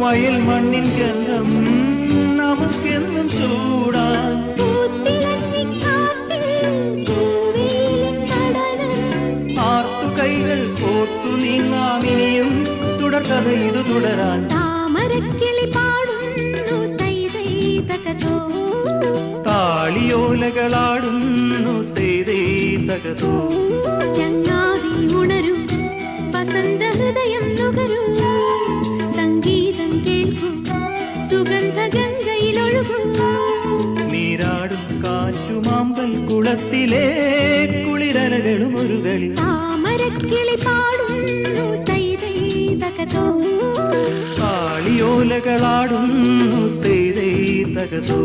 വയൽ മണ്ണിൻ ഗന്ധം നമുക്കെന്നും ചൂടാൻ ആർത്തു കൈകൾ കോർത്തു നീങ്ങാമിനിയും തുടർക്കഥ ഇത് തുടരാൻ താമരക്കിളി പാടുന്നു തൈതൈതകതോ താളിയോലകളാടുന്നു തൈതൈതകതോ ചങ്ങാതി ഉണരും വസന്ത ഹൃദയം നുകരൂ സംഗീതം കേൾക്കൂ സുഗന്ധ ഗംഗയിലൊഴുകൂ നീരാടും കാറ്റുമാമ്പൽ കുളത്തിലെ കുളിരലകളും ഒരു കളി താമരക്കിളി പാടുന്നു തൈതൈതകതോ താളിയോലകളാടുന്നു തൈതൈതകതോ